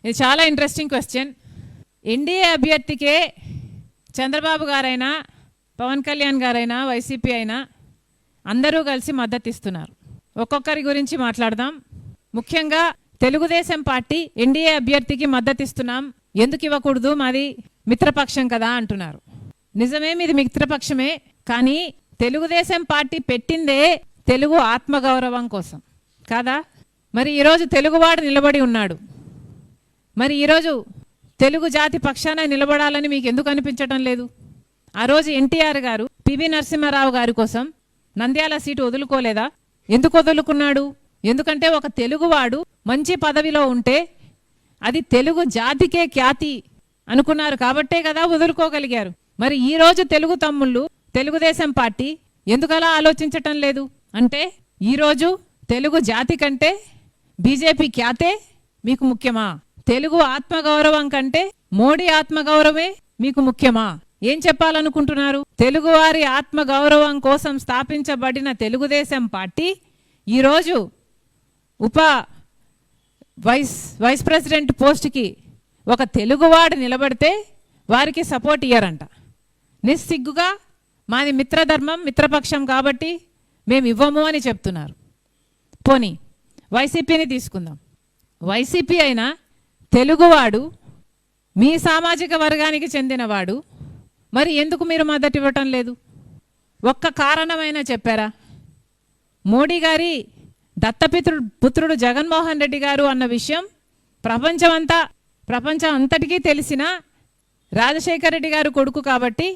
ఇది చాలా interesting question. NDA అభ్యర్థికే చంద్రబాబు గారైనా పవన్ కళ్యాణ్ గారైనా వైసీపీ అయినా అందరూ కలిసి మద్దతు ఇస్తున్నారు. ఒక్కొక్కరి గురించి మాట్లాడదాం. ముఖ్యంగా తెలుగుదేశం పార్టీ ఎన్డీఏ అభ్యర్థికి మద్దతు ఇస్తున్నాం, ఎందుకు ఇవ్వకూడదు, మాది మిత్రపక్షం కదా అంటున్నారు. నిజమే, మీది మిత్రపక్షమే. కానీ తెలుగుదేశం పార్టీ పెట్టిందే తెలుగు ఆత్మగౌరవం కోసం కాదా? మరి ఈరోజు తెలుగువాడు నిలబడి ఉన్నాడు. మరి ఈరోజు తెలుగు జాతి పక్షాన నిలబడాలని మీకు ఎందుకు అనిపించటం లేదు? ఆ రోజు ఎన్టీఆర్ గారు పివి నరసింహారావు గారి కోసం నంద్యాల సీటు వదులుకోలేదా? ఎందుకు వదులుకున్నాడు? ఎందుకంటే ఒక తెలుగువాడు మంచి పదవిలో ఉంటే అది తెలుగు జాతికే ఖ్యాతి అనుకున్నారు కాబట్టే కదా వదులుకోగలిగారు. మరి ఈరోజు తెలుగు తమ్ముళ్ళు తెలుగుదేశం పార్టీ ఎందుకలా ఆలోచించటం లేదు అంటే ఈరోజు తెలుగు జాతి కంటే బీజేపీ ఖ్యాతే మీకు ముఖ్యమా? తెలుగు ఆత్మగౌరవం కంటే మోడీ ఆత్మగౌరవమే మీకు ముఖ్యమా? ఏం చెప్పాలనుకుంటున్నారు? తెలుగువారి ఆత్మగౌరవం కోసం స్థాపించబడిన తెలుగుదేశం పార్టీ ఈరోజు వైస్ ప్రెసిడెంట్ పోస్ట్కి ఒక తెలుగువాడు నిలబడితే వారికి సపోర్ట్ ఇయ్యారంట. నిస్సిగ్గుగా మాది మిత్రధర్మం, మిత్రపక్షం కాబట్టి మేము ఇవ్వము అని చెప్తున్నారు. పోనీ వైసీపీని తీసుకుందాం. వైసీపీ అయినా తెలుగువాడు, మీ సామాజిక వర్గానికి చెందినవాడు, మరి ఎందుకు మీరు మద్దతు ఇవ్వటం లేదు? ఒక్క కారణమైనా చెప్పారా? మోడీ గారి పుత్రుడు జగన్మోహన్ రెడ్డి గారు అన్న విషయం ప్రపంచం అంతటికీ తెలిసిన రాజశేఖర రెడ్డి గారు కొడుకు కాబట్టి,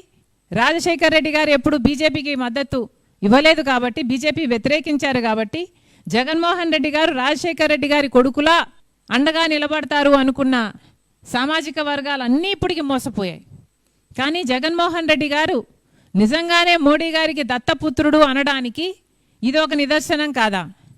రాజశేఖర రెడ్డి గారు ఎప్పుడు బీజేపీకి మద్దతు ఇవ్వలేదు కాబట్టి, బీజేపీ వ్యతిరేకించారు కాబట్టి, జగన్మోహన్ రెడ్డి గారు రాజశేఖర రెడ్డి గారి కొడుకులా అండగా నిలబడతారు అనుకున్న సామాజిక వర్గాలన్నీ ఇప్పటికి మోసపోయాయి. కానీ జగన్మోహన్ రెడ్డి గారు నిజంగానే మోడీ గారికి దత్తపుత్రుడు అనడానికి ఇది ఒక నిదర్శనం కాదా?